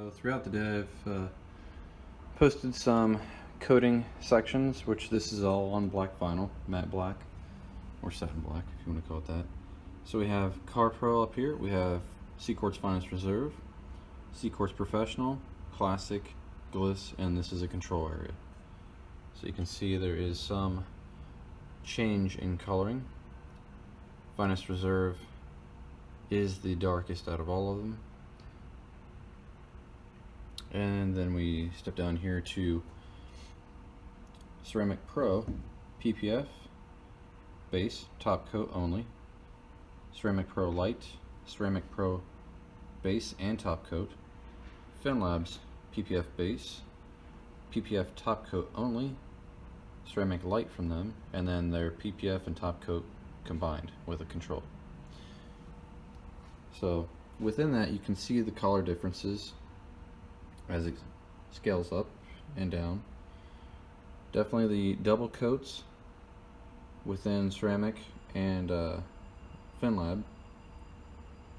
So throughout the day I've posted some coating sections, which this is all on black vinyl, matte black, or satin black if you want to call it that. So we have Car Pro up here, we have Seacort's Finest Reserve, Seacort's Professional, Classic, Gliss, and this is a control area. So you can see there is some change in coloring. Finest Reserve is the darkest out of all of them. And then we step down here to Ceramic Pro PPF base, top coat only, Ceramic Pro Light, Ceramic Pro base and top coat, FinLabs PPF base, PPF top coat only, Ceramic Light from them, and then their PPF and top coat combined with a control. So within that you can see the color differences as it scales up and down. Definitely the double coats within ceramic and FinLab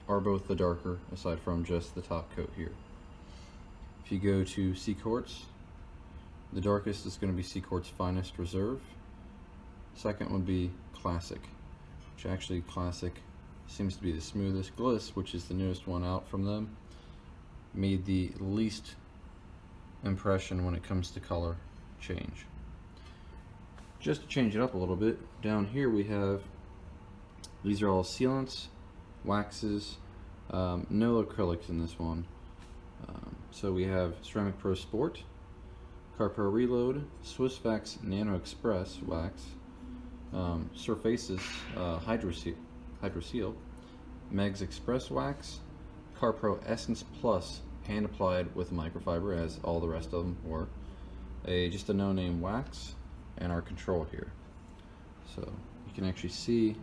are both the darker, aside from just the top coat here. If you go to Seacort's, the darkest is going to be Seacort's Finest Reserve. Second would be Classic, which actually Classic seems to be the smoothest. Gliss, which is the newest one out from them, made the least impression when it comes to color change. Just to change it up a little bit, down here we have, these are all sealants, waxes, no acrylics in this one. So we have Ceramic Pro Sport, Car Pro Reload, Swiss Wax Nano Express wax, Surfaces Hydroseal, Meg's Express Wax, Car Pro Essence Plus hand applied with microfiber, as all the rest of them were, just a no-name wax, and our control here. So you can actually see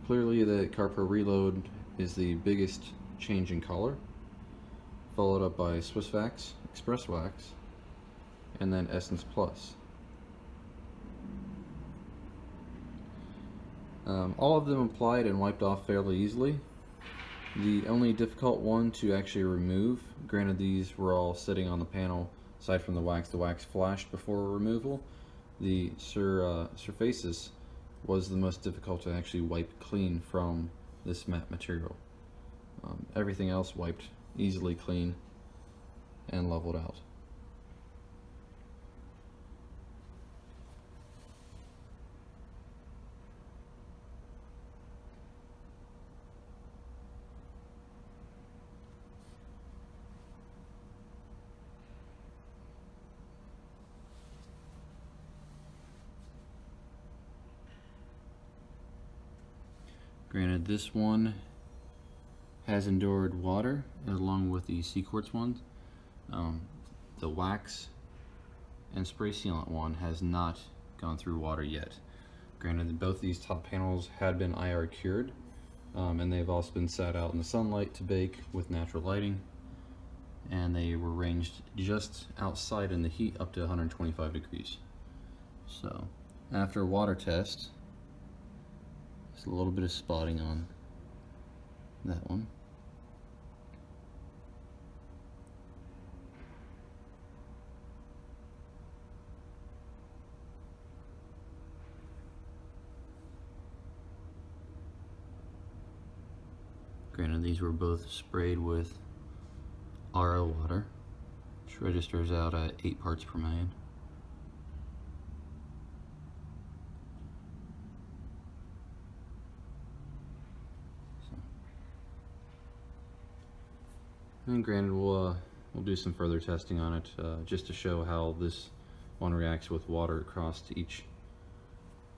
clearly that Car Pro Reload is the biggest change in color, followed up by Swiss Wax Express Wax, and then Essence Plus. All of them applied and wiped off fairly easily. The only difficult one to actually remove, granted these were all sitting on the panel, aside from the wax flashed before removal, the Surfaces was the most difficult to actually wipe clean from this matte material. Everything else wiped easily clean and leveled out. Granted, this one has endured water along with the Seacort's one. The wax and spray sealant one has not gone through water yet. Granted, both these top panels had been IR cured, and they've also been sat out in the sunlight to bake with natural lighting, and they were ranged just outside in the heat up to 125 degrees. So after a water test, a little bit of spotting on that one. Granted, these were both sprayed with RO water, which registers out at 8 parts per million. And granted, we'll do some further testing on it, just to show how this one reacts with water across to each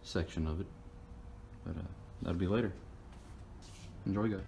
section of it. But that'll be later. Enjoy, guys.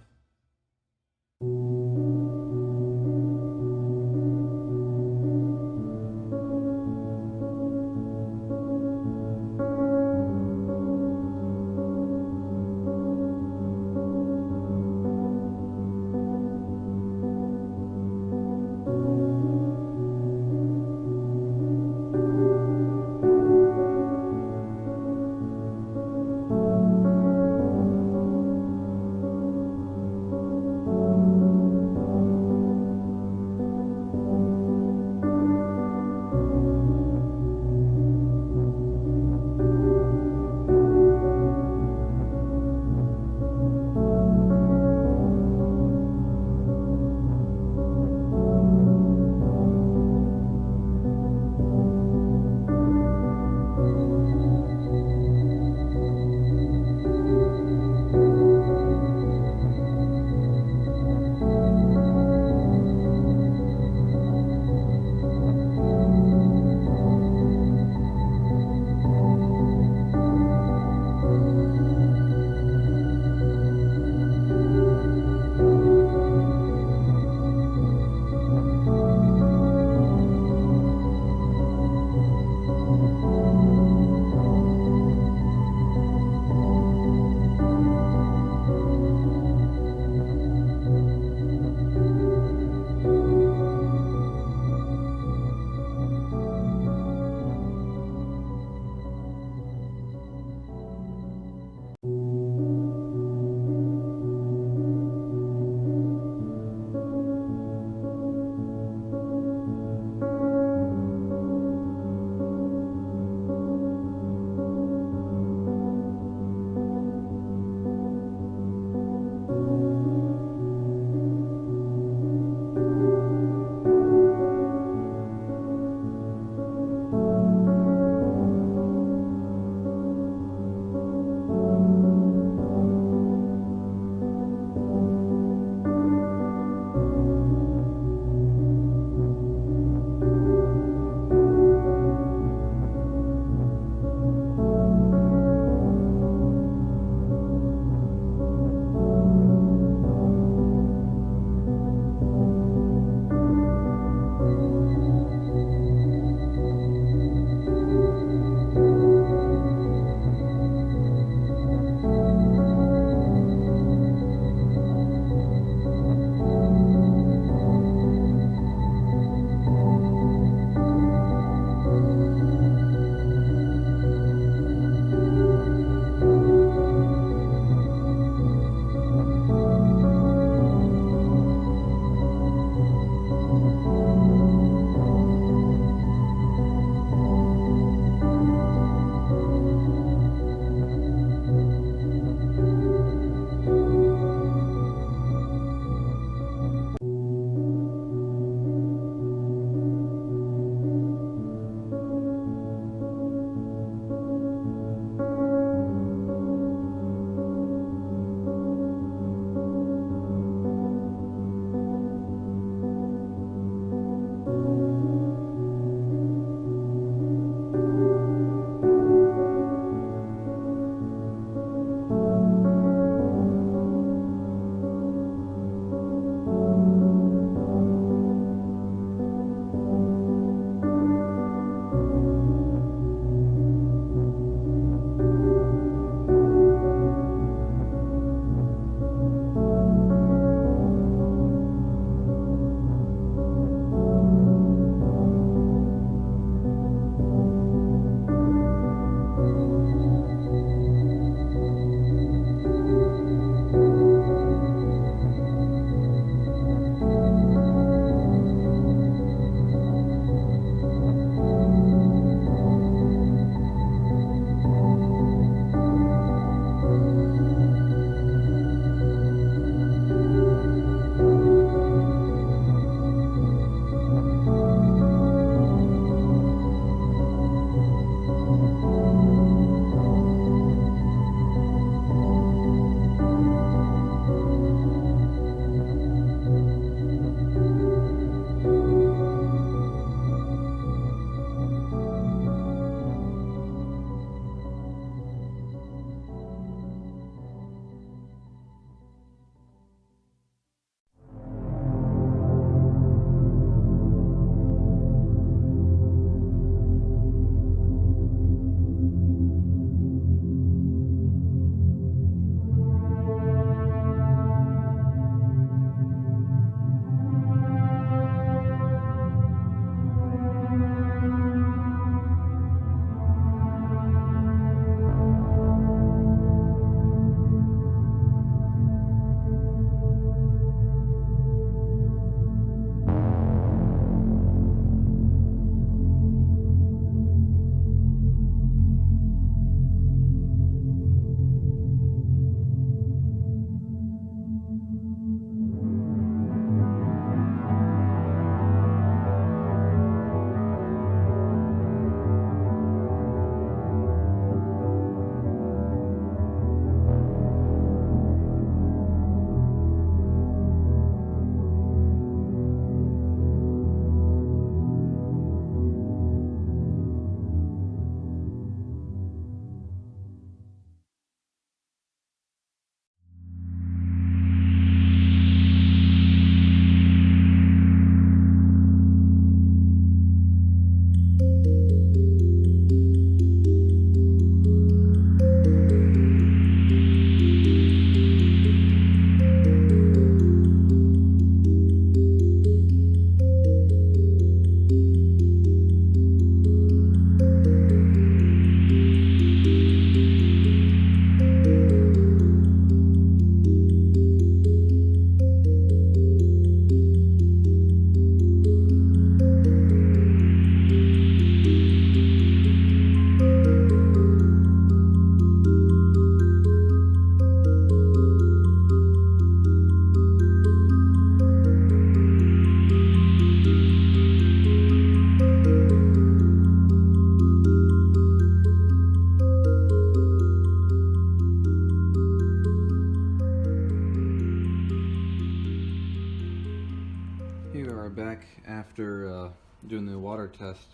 Alright, back after doing the water test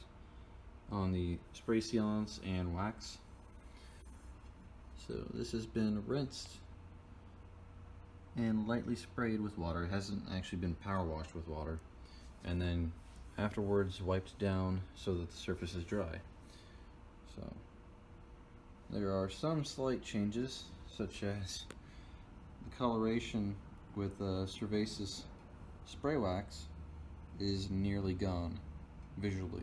on the spray sealants and wax. So this has been rinsed and lightly sprayed with water. It hasn't actually been power washed with water, and then afterwards wiped down so that the surface is dry. So there are some slight changes, such as the coloration with Cervasis spray wax is nearly gone visually.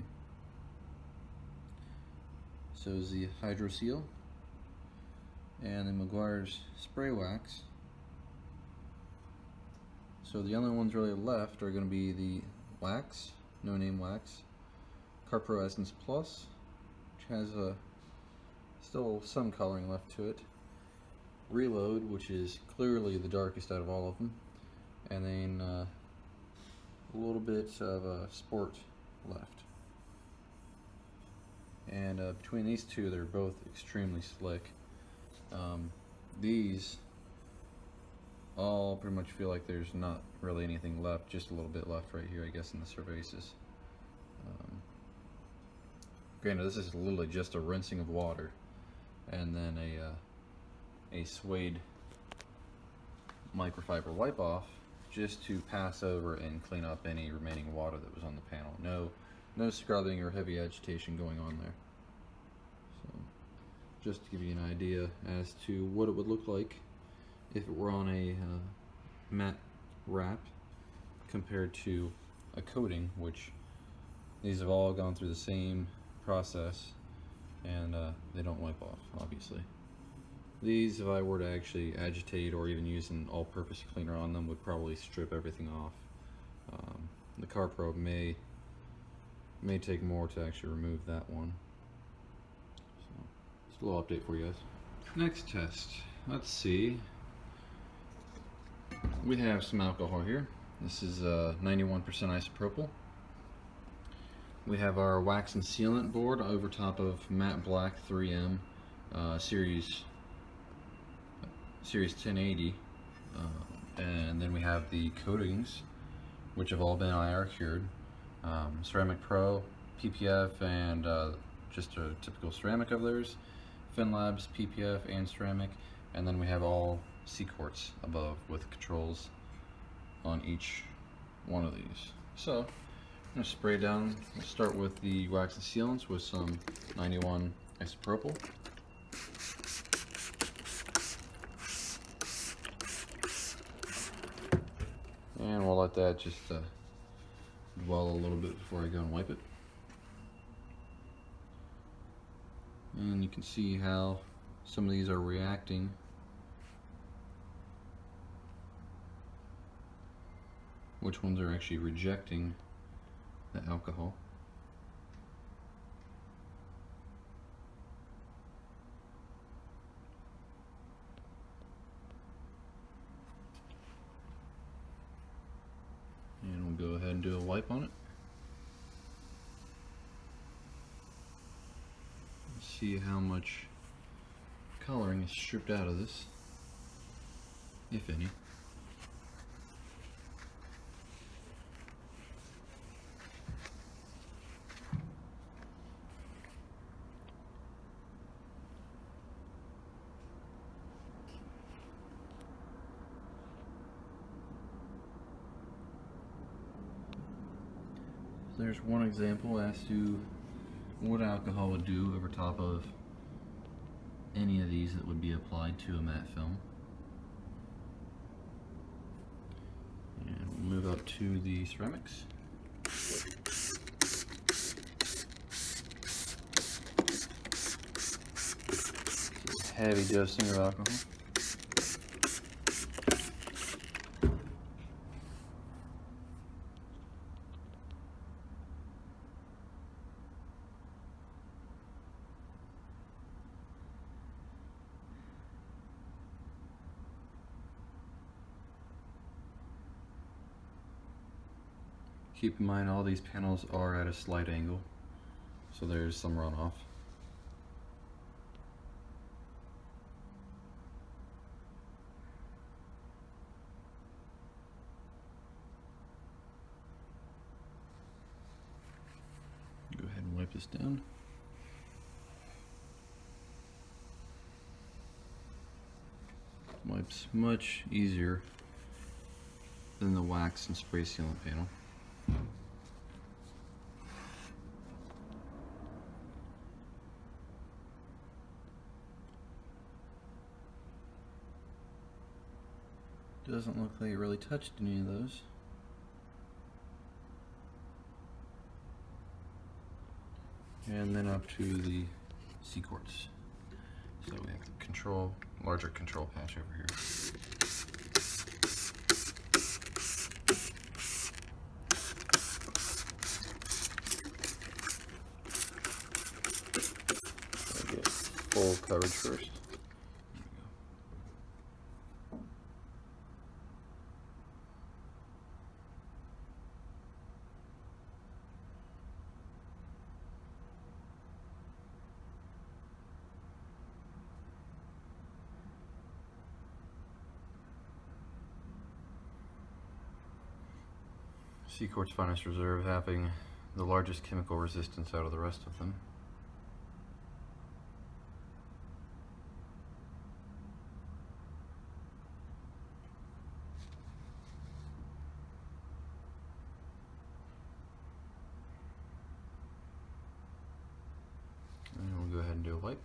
So is the Hydro Seal, and the Meguiar's spray wax. So the only ones really left are going to be the wax, no name wax, Carpro Essence Plus, which has still some coloring left to it, Reload, which is clearly the darkest out of all of them, and then a little bit of Sport left. And between these two, they're both extremely slick. These all pretty much feel like there's not really anything left, just a little bit left right here, I guess, in the Cervasis. Granted, this is literally just a rinsing of water and then a suede microfiber wipe off just to pass over and clean up any remaining water that was on the panel. No scrubbing or heavy agitation going on there. So just to give you an idea as to what it would look like if it were on a matte wrap compared to a coating, which these have all gone through the same process, and they don't wipe off, obviously. These, if I were to actually agitate or even use an all-purpose cleaner on them, would probably strip everything off. The Carpro may take more to actually remove that one. So, just a little update for you guys. Next test. Let's see. We have some alcohol here. This is 91% isopropyl. We have our wax and sealant board over top of matte black 3M series 1080, and then we have the coatings, which have all been IR cured. Ceramic Pro, PPF, and just a typical ceramic of theirs. FinLabs, PPF, and ceramic, and then we have all C-quartz above with controls on each one of these. So I'm going to spray down. We'll start with the wax and sealants with some 91 isopropyl. And we'll let that just dwell a little bit before I go and wipe it. And you can see how some of these are reacting. Which ones are actually rejecting the alcohol. And we'll go ahead and do a wipe on it. See how much coloring is stripped out of this, if any. There's one example as to what alcohol would do over top of any of these that would be applied to a matte film. And we'll move up to the ceramics. Heavy dosing of alcohol. Keep in mind all these panels are at a slight angle, so there's some runoff. this down. Wipes much easier than the wax and spray sealant panel. Doesn't look like it really touched any of those. And then up to the C-quartz. So we have the larger control patch over here. So get full coverage first. C-quartz Finest Reserve having the largest chemical resistance out of the rest of them. And we'll go ahead and do a wipe.